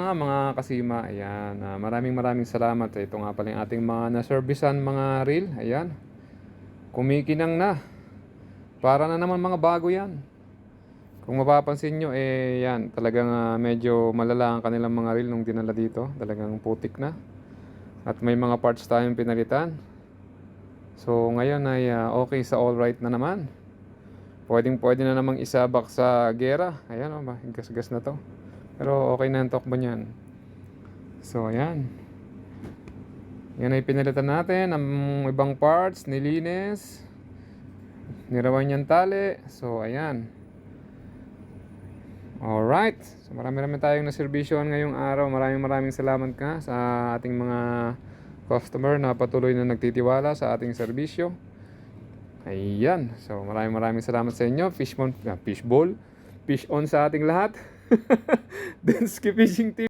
nga mga kasima, ayan, maraming salamat. Ito nga pala yung ating mga naservisan mga reel, ayan, kumikinang na, para na naman mga bago yan. Kung mapapansin nyo, yan, talagang medyo malala ang kanilang mga reel nung dinala dito, talagang putik na, at may mga parts tayong pinalitan. So ngayon ay okay sa all right na naman. Pwede na namang isabak sa gera. Ayan, gas-gas na to. Pero okay na ang takbo niyan. So ayan. Yan ay pinalitan natin ang ibang parts, nilinis, nirawan niyang tali. So ayan. Alright. So marami tayong naserbisyon ngayong araw. Maraming salamat ka sa ating mga customer na patuloy na nagtitiwala sa ating serbisyo. Ayan. So maraming salamat sa inyo. Fish on sa ating lahat. Densky Fishing Team.